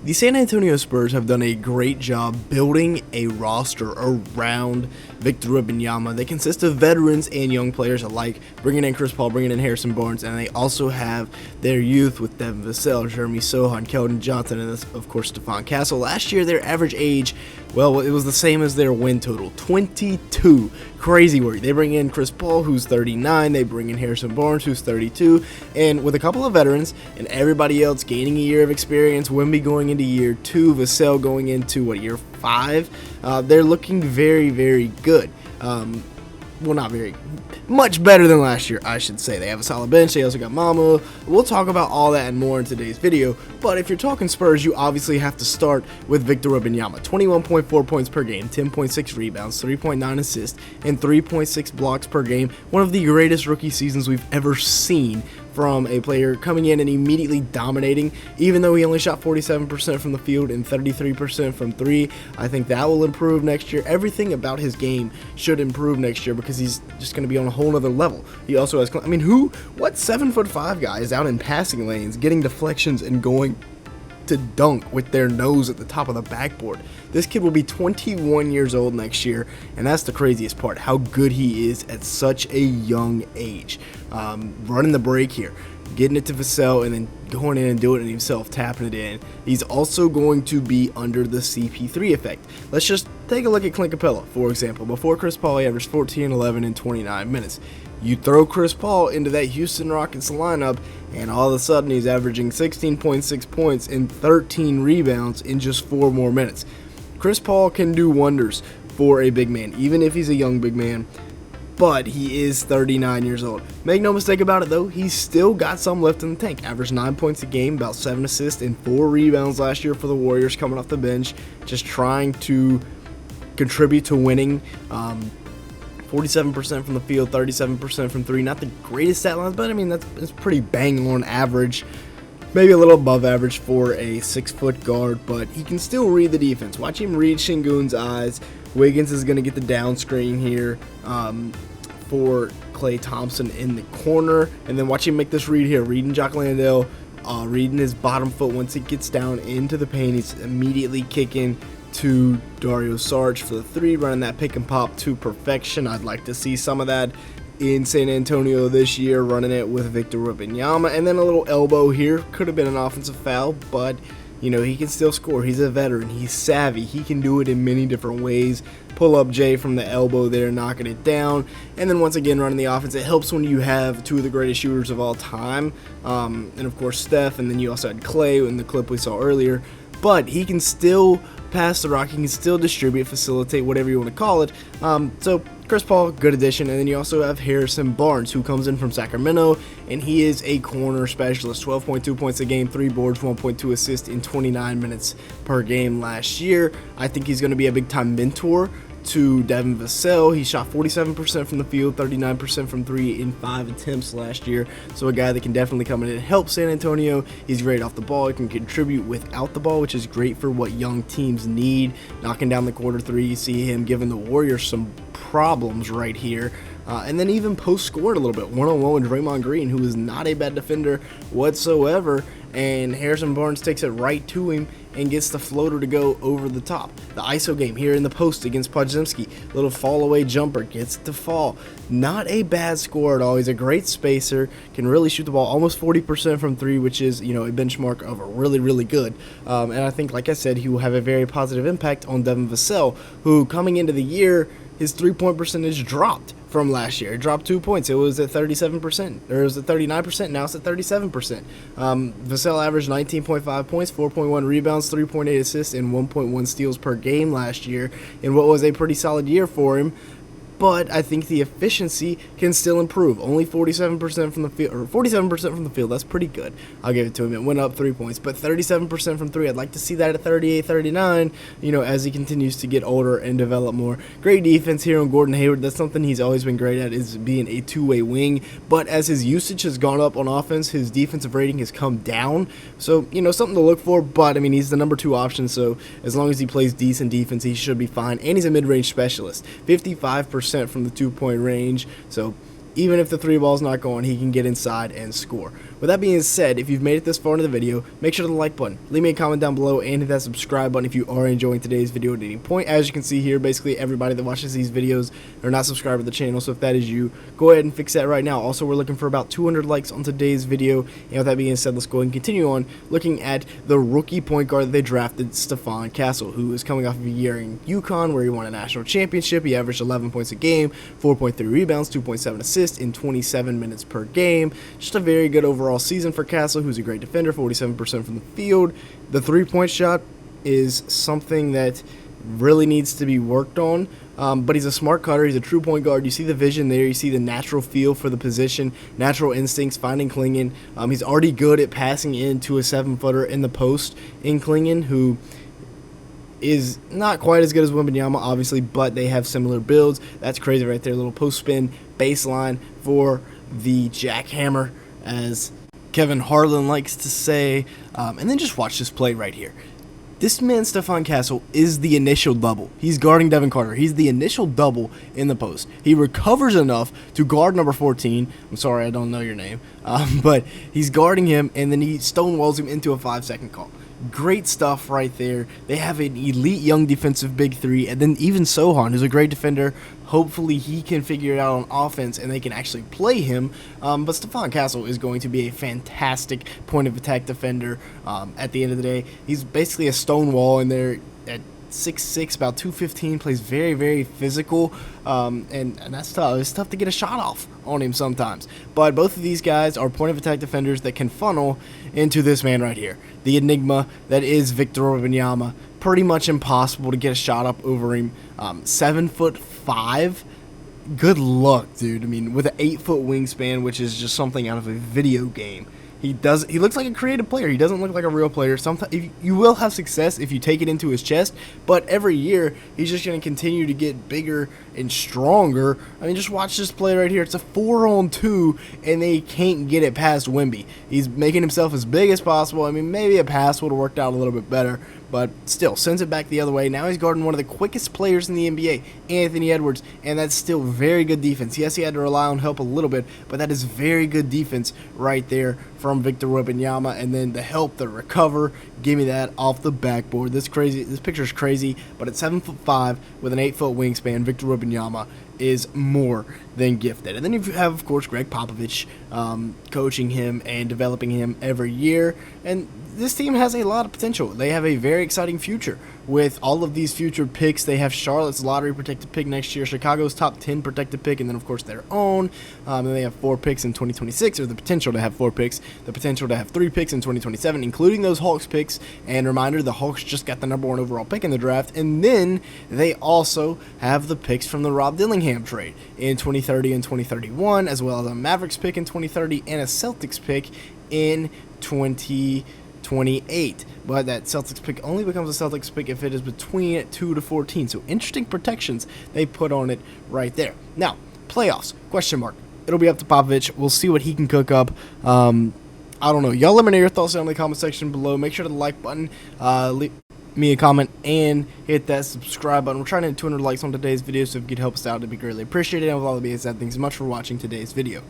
The San Antonio Spurs have done a great job building a roster around Victor Wembenyama. They consist of veterans and young players alike, bringing in Chris Paul, bringing in Harrison Barnes, and they also have their youth with Devin Vassell, Jeremy Sohan, Keldon Johnson, and of course Stephon Castle. Last year, their average age, well, it was the same as their win total, 22. Crazy work. They bring in Chris Paul, who's 39. They bring in Harrison Barnes, who's 32. And with a couple of veterans and everybody else gaining a year of experience, Wemby going into year 2, Vassell going into, year 5, they're looking very, very good. Well, not very much better than last year, I should say. They have a solid bench. They also got Mama. We'll talk about all that and more in today's video. But if you're talking Spurs, you obviously have to start with Victor Wembenyama. 21.4 points per game, 10.6 rebounds, 3.9 assists, and 3.6 blocks per game. One of the greatest rookie seasons we've ever seen from a player coming in and immediately dominating. Even though he only shot 47% from the field and 33% from 3, I think that will improve next year. Everything about his game should improve next year because he's just going to be on a whole other level. He also has, what 7'5" guy is out in passing lanes, getting deflections and going to dunk with their nose at the top of the backboard? This kid will be 21 years old next year, and that's the craziest part, how good he is at such a young age. Running the break here, getting it to Vassell, and then going in and doing it himself, tapping it in. He's also going to be under the CP3 effect. Let's just take a look at Clint Capella, for example. Before Chris Paul, he averaged 14, 11, and 29 minutes. You throw Chris Paul into that Houston Rockets lineup, and all of a sudden he's averaging 16.6 points and 13 rebounds in just 4 more minutes. Chris Paul can do wonders for a big man, even if he's a young big man, but he is 39 years old. Make no mistake about it, though, he's still got some left in the tank. Averaged 9 points a game, about 7 assists, and 4 rebounds last year for the Warriors coming off the bench, just trying to contribute to winning. 47% from the field, 37% from 3. Not the greatest stat lines, but that's pretty bang on average. Maybe a little above average for a 6-foot guard, but he can still read the defense. Watch him read Şengün's eyes. Wiggins is going to get the down screen here for Klay Thompson in the corner, and then watch him make this read here, reading Jock Landale, reading his bottom foot. Once it gets down into the paint, he's immediately kicking to Dario Saric for the 3, running that pick and pop to perfection. I'd like to see some of that in San Antonio this year, running it with Victor Wembenyama. And then a little elbow here. Could have been an offensive foul, but he can still score. He's a veteran. He's savvy. He can do it in many different ways. Pull up Jay from the elbow there, knocking it down. And then once again, running the offense. It helps when you have 2 of the greatest shooters of all time. And of course, Steph. And then you also had Klay in the clip we saw earlier. But he can still pass the rock. He can still distribute, facilitate, whatever you want to call it. So Chris Paul, good addition. And then you also have Harrison Barnes, who comes in from Sacramento, and he is a corner specialist. 12.2 points a game, 3 boards, 1.2 assists in 29 minutes per game last year. I think he's going to be a big-time mentor to Devin Vassell. He shot 47% from the field, 39% from 3 in 5 attempts last year. So a guy that can definitely come in and help San Antonio. He's great off the ball. He can contribute without the ball, which is great for what young teams need. Knocking down the quarter 3, you see him giving the Warriors some problems right here. And then even post-scored a little bit, one-on-one with Draymond Green, who is not a bad defender whatsoever. And Harrison Barnes takes it right to him and gets the floater to go over the top. The ISO game here in the post against Podziemski. Little fall-away jumper, gets it to fall. Not a bad score at all. He's a great spacer, can really shoot the ball almost 40% from 3, which is, a benchmark of a really, really good. And I think, like I said, he will have a very positive impact on Devin Vassell, who coming into the year, his 3-point percentage dropped from last year. It dropped 2 points. It was at 37%, or it was at 39%. Now it's at 37%. Vassell averaged 19.5 points, 4.1 rebounds, 3.8 assists, and 1.1 steals per game last year in what was a pretty solid year for him. But I think the efficiency can still improve. Only 47% from the field, or 47% from the field. That's pretty good. I'll give it to him. It went up 3 points, but 37% from 3. I'd like to see that at 38, 39. As he continues to get older and develop more. Great defense here on Gordon Hayward. That's something he's always been great at, is being a two-way wing. But as his usage has gone up on offense, his defensive rating has come down. So something to look for. But he's the number 2 option. So as long as he plays decent defense, he should be fine. And he's a mid-range specialist. 55% from the 2-point range, so even if the 3 ball's not going, he can get inside and score. With that being said, if you've made it this far into the video, make sure to like button, leave me a comment down below, and hit that subscribe button if you are enjoying today's video at any point. As you can see here, basically everybody that watches these videos are not subscribed to the channel, so if that is you, go ahead and fix that right now. Also, we're looking for about 200 likes on today's video, and with that being said, let's go ahead and continue on looking at the rookie point guard that they drafted, Stephon Castle, who is coming off of a year in UConn where he won a national championship. He averaged 11 points a game, 4.3 rebounds, 2.7 assists in 27 minutes per game. Just a very good overall season for Castle, who's a great defender, 47% from the field. The three-point shot is something that really needs to be worked on, but he's a smart cutter. He's a true point guard. You see the vision there. You see the natural feel for the position, natural instincts, finding Klingon. He's already good at passing into a 7-footer in the post in Klingon, who is not quite as good as Wembenyama, obviously, but they have similar builds. That's crazy right there. Little post spin baseline for the jackhammer, as Kevin Harlan likes to say. And then just watch this play right here. This man, Stephon Castle, is the initial double. He's guarding Devin Carter. He's the initial double in the post. He recovers enough to guard number 14. I'm sorry, I don't know your name. But he's guarding him, and then he stonewalls him into a 5-second call. Great stuff right there. They have an elite young defensive big three, and then even Sohan, who's a great defender. Hopefully he can figure it out on offense and they can actually play him. But Stephon Castle is going to be a fantastic point of attack defender. At the end of the day, he's basically a stonewall in there at 6'6", about 215, plays very, very physical, and that's tough. It's tough to get a shot off on him sometimes. But both of these guys are point of attack defenders that can funnel into this man right here, the enigma that is Victor Wembenyama. Pretty much impossible to get a shot up over him. 7'5". Good luck, dude. I mean, with an 8-foot wingspan, which is just something out of a video game. He looks like a creative player. He doesn't look like a real player. Sometimes you will have success if you take it into his chest, but every year he's just going to continue to get bigger and stronger. I mean, just watch this play right here. It's a 4-on-2, and they can't get it past Wemby. He's making himself as big as possible. I mean, maybe a pass would have worked out a little bit better, but still, sends it back the other way. Now he's guarding one of the quickest players in the NBA, Anthony Edwards, and that's still very good defense. Yes, he had to rely on help a little bit, but that is very good defense right there from Victor Wembenyama. And then the help, the recover, give me that off the backboard. This picture is crazy, but at 7'5" with an 8-foot wingspan, Victor Wembenyama is more than gifted. And then you have, of course, Greg Popovich coaching him and developing him every year. And this team has a lot of potential. They have a very exciting future with all of these future picks. They have Charlotte's lottery protected pick next year, Chicago's top 10 protected pick, and then, of course, their own. And they have 4 picks in 2026, or the potential to have 4 picks, the potential to have 3 picks in 2027, including those Hawks picks. And reminder, the Hawks just got the #1 overall pick in the draft. And then they also have the picks from the Rob Dillingham trade in 2030 and 2031, as well as a Mavericks pick in 2030 and a Celtics pick in 2028. But that Celtics pick only becomes a Celtics pick if it is between 2 to 14. So interesting protections they put on it right there. Now, playoffs, question mark. It'll be up to Popovich. We'll see what he can cook up. I don't know. Y'all let me know your thoughts down in the comment section below. Make sure to the like button, leave me a comment, and hit that subscribe button. We're trying to hit 200 likes on today's video, so if you could help us out, it'd be greatly appreciated. And with all that being said, thanks so much for watching today's video.